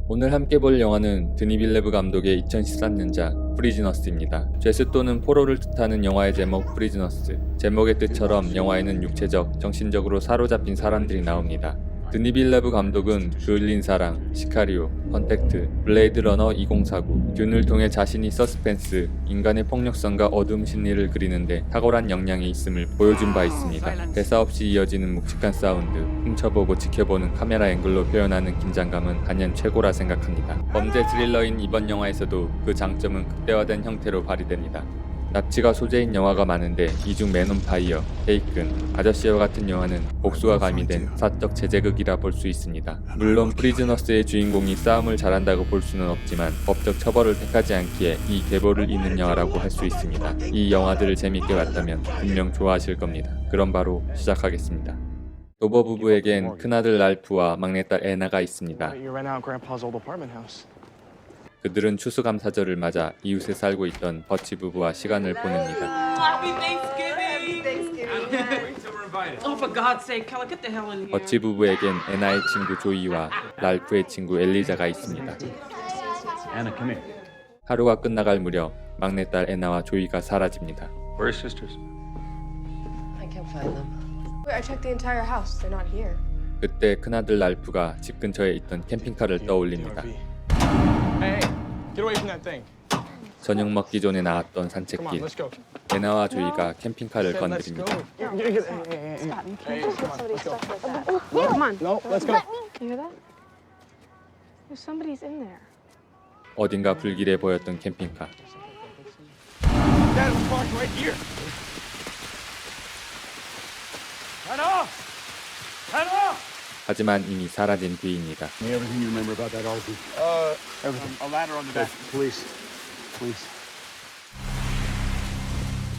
오늘 함께 볼 영화는 드니 빌레브 감독의 2013년작 프리즈너스입니다. 죄수 또는 포로를 뜻하는 영화의 제목 프리즈너스. 제목의 뜻처럼 영화에는 육체적, 정신적으로 사로잡힌 사람들이 나옵니다. 드니 빌레브 감독은 그을린 사랑, 시카리오, 컨택트, 블레이드 러너 2049, 듄을 통해 자신이 서스펜스, 인간의 폭력성과 어두움 심리를 그리는데 탁월한 역량이 있음을 보여준 바 있습니다. 대사 없이 이어지는 묵직한 사운드, 훔쳐보고 지켜보는 카메라 앵글로 표현하는 긴장감은 단연 최고라 생각합니다. 범죄 스릴러인 이번 영화에서도 그 장점은 극대화된 형태로 발휘됩니다. 납치가 소재인 영화가 많은데 이 중 맨 온 파이어, 테이큰, 아저씨와 같은 영화는 복수가 가미된 사적 제재극이라 볼 수 있습니다. 물론 프리즈너스의 주인공이 싸움을 잘한다고 볼 수는 없지만 법적 처벌을 택하지 않기에 이 계보를 잇는 영화라고 할 수 있습니다. 이 영화들을 재밌게 봤다면 분명 좋아하실 겁니다. 그럼 바로 시작하겠습니다. 도버 부부에겐 큰아들 랄프와 막내딸 애나가 있습니다. 그들은 추수감사절을 맞아 이웃에 살고 있던 버치 부부와 시간을 보냅니다. 버치 부부에겐 애나의 친구 조이와 랄프의 친구 엘리자가 있습니다. 하루가 끝나갈 무렵 막내딸 애나와 조이가 사라집니다. 그때 큰아들 랄프가 집 근처에 있던 캠핑카를 떠올립니다. 저녁 먹기 전에 나왔던 산책길. 애나와 조이가 캠핑카를 건드립니다. 어딘가 불길해 보였던 캠핑카. 하지만 이미 사라진 뒤입니다.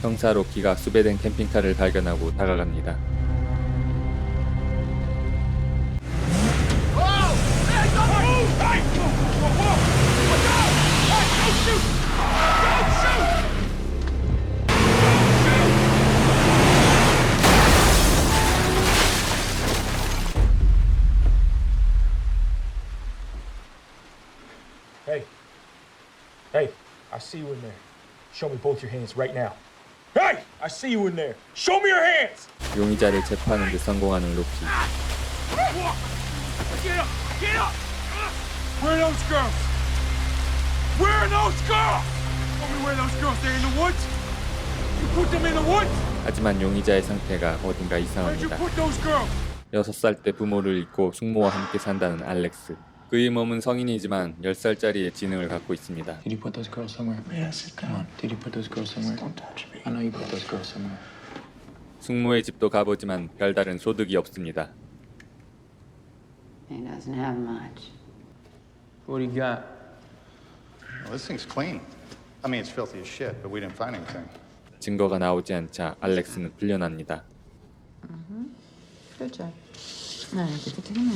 형사 로키가 수배된 캠핑카를 발견하고 다가갑니다. Hey, I see you in there. Show me both your hands right now. Hey, I see you in there. Show me your hands. 용의자를 체포하는 데 성공하는 로키. Get up, get up. Where are those girls? Where are those girls? Tell me where those girls? They're in the woods. You put them in the woods. 하지만 용의자의 상태가 어딘가 Where'd you 이상합니다. put those girls? 6살 때 부모를 잃고 숙모와 함께 산다는 알렉스. 그의 몸은 성인이지만 10살짜리의 지능을 갖고 있습니다. Did you put those girls somewhere? Yes, come on. Did you put those girls somewhere? Don't touch me. I know you put those girls somewhere. 숙모의 집도 가보지만 별다른 소득이 없습니다. He doesn't have much. What do you got? Well, this thing's clean. I mean, it's filthy as shit, but we didn't find anything. 증거가 나오지 않자 알렉스는 풀려납니다. Good job. All right, get the dinner.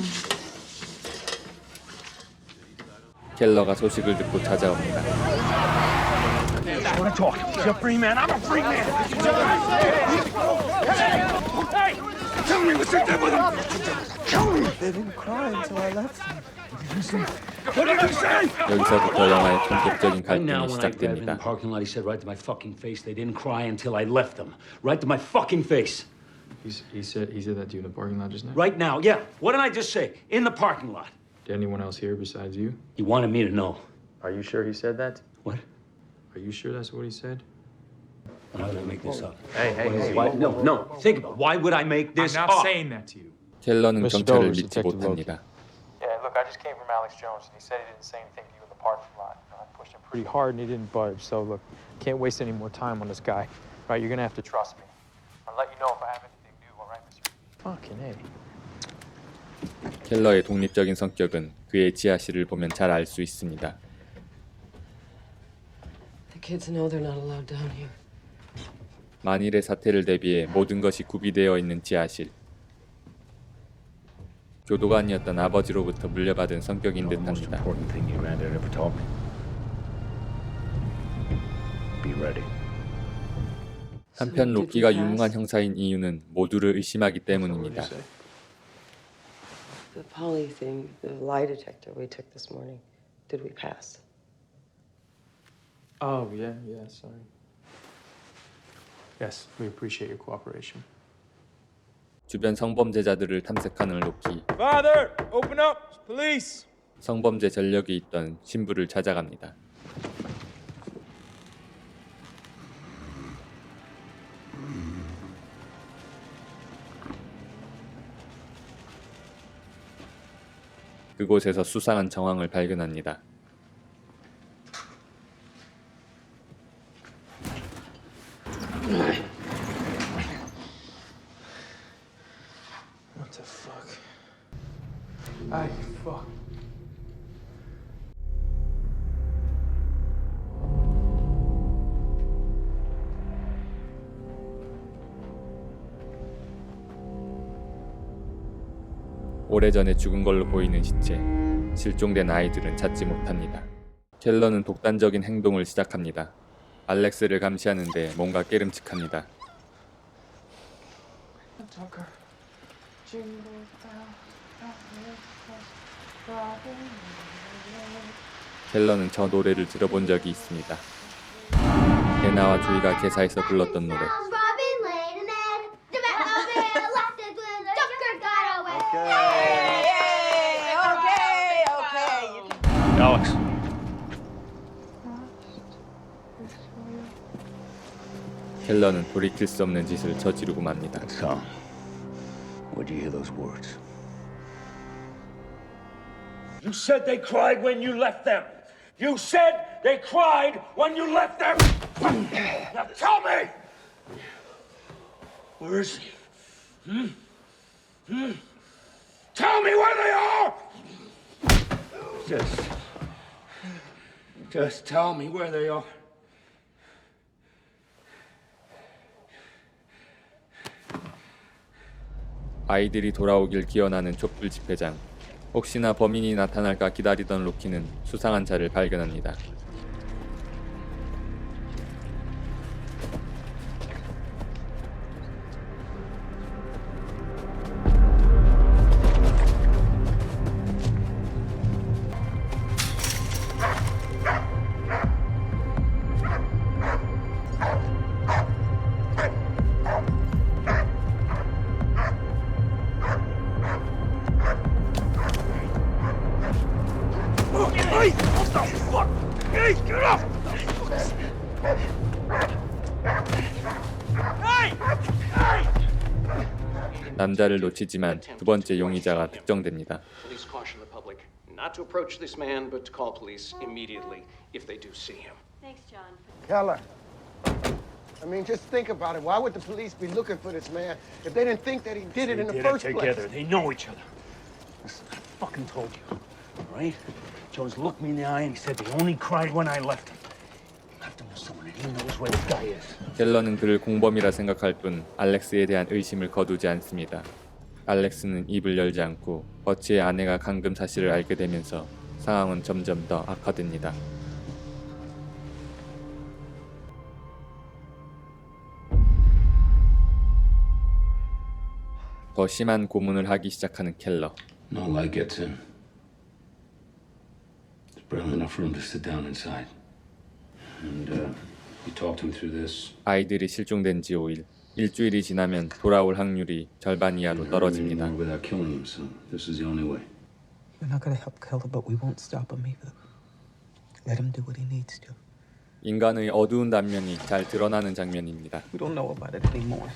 켈러가 소식을 듣고 찾아옵니다. I want to talk. You're a free man. I'm a free man. Hey, tell me what you did with them. Tell me. They didn't cry until I left them. What did you say? 여기서부터 영화의 본격적인 Right now, 갈등이 when I grabbed him in the 시작됩니다. parking lot, he said right to my fucking face, they didn't cry until I left them. Right to my fucking face. He said that to you in the parking lot just now? Right now, yeah. What did I just say? In the parking lot. Did anyone else here besides you? He wanted me to know. Are you sure he said that? What? Are you sure that's what he said? I'm not gonna make this up. Hey, Why? No. Think about it. Why would I make this I'm up? not saying that to you. 켈러는 Mr. 경찰을 Dollars, 믿지 Detective 못합니다. Yeah, look, I just came from Alex Jones, and he said he didn't say anything to you in the parking lot. I pushed him pretty hard, and he didn't budge. So, look, can't waste any more time on this guy. All right, you're gonna have to trust me. I'll let you know if I have anything new. All right, Mr. Fucking A. 켈러의 독립적인 성격은 그의 지하실을 보면 잘 알 수 있습니다. The kids know they're not allowed down here. 만일의 사태를 대비해 모든 것이 구비되어 있는 지하실. 교도관이었던 아버지로부터 물려받은 성격인 듯합니다. Important thing your granddad ever taught me. Be ready. 한편 로키가 유능한 형사인 이유는 모두를 의심하기 때문입니다. The poly thing, the lie detector we took this morning, did we pass? Oh, yeah, sorry. Yes, we appreciate your cooperation. 주변 성범죄자들을 탐색하는 로키. Father, open up! Police! 성범죄 전력이 있던 신부를 찾아갑니다. 그곳에서 수상한 정황을 발견합니다. What the fuck? I fuck. 오래전에 죽은 걸로 보이는 시체, 실종된 아이들은 찾지 못합니다. 켈러는 독단적인 행동을 시작합니다. 알렉스를 감시하는데 뭔가 깨름칙합니다. 켈러는 저 노래를 들어본 적이 있습니다. 에나와 조이가 개사에서 불렀던 노래. Alex. 켈러는 돌이킬 수 없는 짓을 저지르고 맙니다. Tom, where'd you hear those words? You said they cried when you left them. You said they cried when you left them. Now tell me, where is he? Tell me where they are. Just tell me where they are. 아이들이 돌아오길 기원하는 촛불 집회장. 혹시나 범인이 나타날까 기다리던 로키는 수상한 차를 발견합니다. 남자를 놓치지만 두 번째 용의자가 특정됩니다. Police caution the public not to approach this man, but to call police immediately if they do see him. Thanks, John. Keller. I mean, just think about it. Why would the police be looking for this man if they didn't think that he did it in the first place? They know each other. Listen, I fucking told you, all right? Jones looked me in the eye and he said they only cried when I left him. Left him with someone and he knows where the guy is. 켈러는 그를 공범이라 생각할 뿐 알렉스에 대한 의심을 거두지 않습니다. 알렉스는 입을 열지 않고 버치의 아내가 감금 사실을 알게 되면서 상황은 점점 더 악화됩니다. 더 심한 고문을 하기 시작하는 켈러. No light gets in. There's barely enough room to sit down inside. And you talked him through this. 아이들이 실종된 지 5일. 일주일이 지나면 돌아올 확률이 절반 이하로 떨어집니다. Without killing him, so this is the only way. We're not gonna help Keller, but we won't stop him either. Let him do what he needs to. 인간의 어두운 단면이 잘 드러나는 장면입니다. We don't know about it anymore.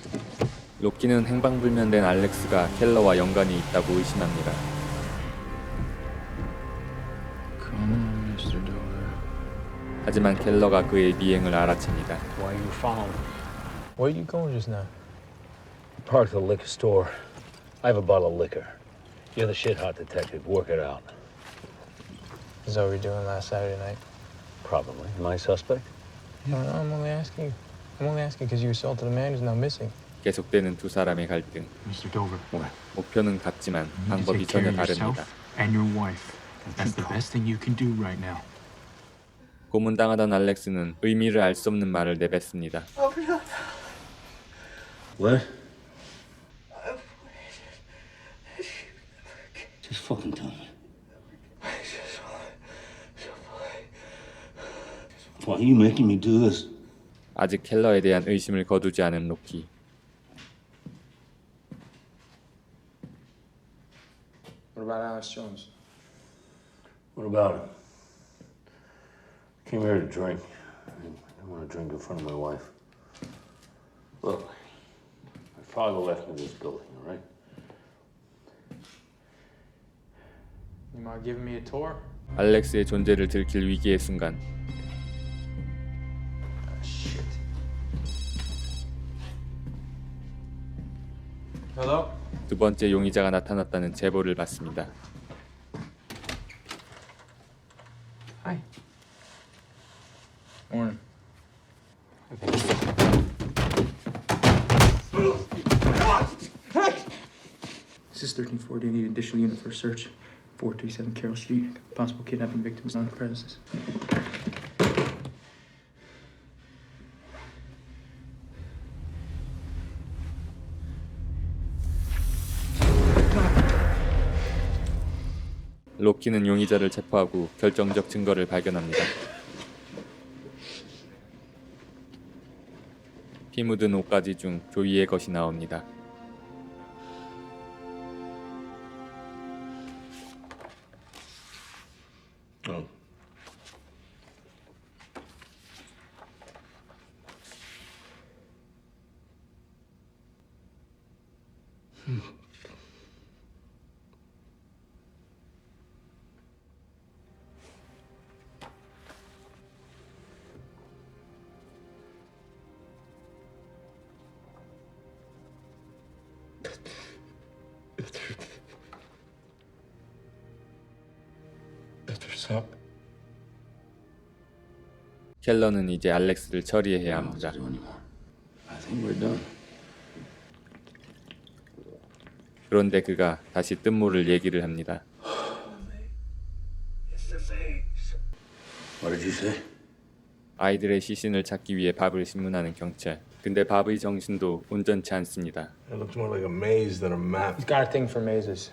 로키는 행방불명된 알렉스가 켈러와 연관이 있다고 의심합니다. Come on, Mr. Dollar. 하지만 켈러가 그의 미행을 알아챕니다. Why you following? Where are you going just now? Parked at the liquor store. I have a bottle of liquor. You're the shit hot detective. Work it out. Is that what we were doing last Saturday night? Probably. Am I suspect? No, I'm only asking you. I'm only asking because you assaulted a man who's now missing. 계속되는 두 사람의 갈등. Mr. Dover, 목표는 같지만 you need to 방법이 take care 전혀 of 다릅니다. yourself and your wife. That's the best thing you can do right now. 고문당하던 알렉스는 의미를 알 수 없는 말을 내뱉습니다. What? Just fucking tell me. Why are you making me do this? 아직 켈러에 대한 의심을 거두지 않은 로키. What about Alex Jones? What about him? Came here to drink. I didn't want to drink in front of my wife. Look, my father left me this building, all right? You mind giving me a tour? 알렉스의 존재를 들킬 위기의 순간 Shit. Hello? 두 번째 용의자가 나타났다는 제보를 받습니다. Hi. Morning. This is 1340. I need additional unit for a search. 437 Carroll Street. Possible kidnapping victims on the premises. 로키는 용의자를 체포하고 결정적 증거를 발견합니다. 피 묻은 옷가지 중 조이의 것이 나옵니다. 켈러는 이제 알렉스를 처리해야 합니다. I think we're done. 그런데 그가 다시 뜬모를 얘기를 합니다. What did you say? 아이들의 시신을 찾기 위해 밥을 신문하는 경찰. 근데 밥의 정신도 온전치 않습니다. It looks more like a maze than a map. He's got a thing for mazes.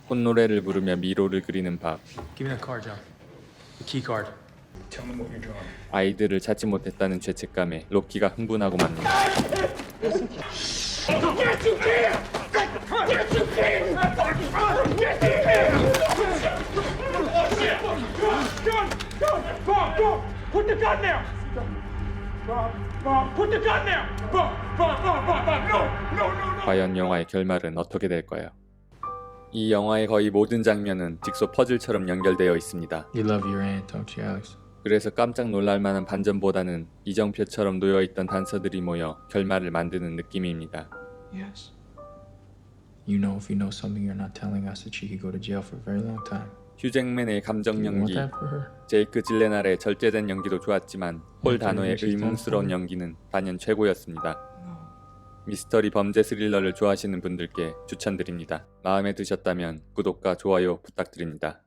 콧노래를 부르며 미로를 그리는 밥. Give me that card, John. The key card. Tell me what you're drawing. 아이들을 찾지 못했다는 죄책감에 로키가 흥분하고 맙니다. Bob, put the gun there! Bob, put the gun there! Bob, no! 과연 영화의 결말은 어떻게 될까요? 이 영화의 거의 모든 장면은 직소 퍼즐처럼 연결되어 있습니다. You love your aunt, don't you, Alex? 그래서 깜짝 놀랄 만한 반전보다는 이정표처럼 놓여있던 단서들이 모여 결말을 만드는 느낌입니다. Yes. You know if you know something you're not telling us that she could go to jail for a very long time. 휴잭맨의 감정 You want 연기, that for her? 제이크 질레날의 절제된 연기도 좋았지만 폴 다노의 의문스러운 연기는 단연 최고였습니다. 미스터리 범죄 스릴러를 좋아하시는 분들께 추천드립니다. 마음에 드셨다면 구독과 좋아요 부탁드립니다.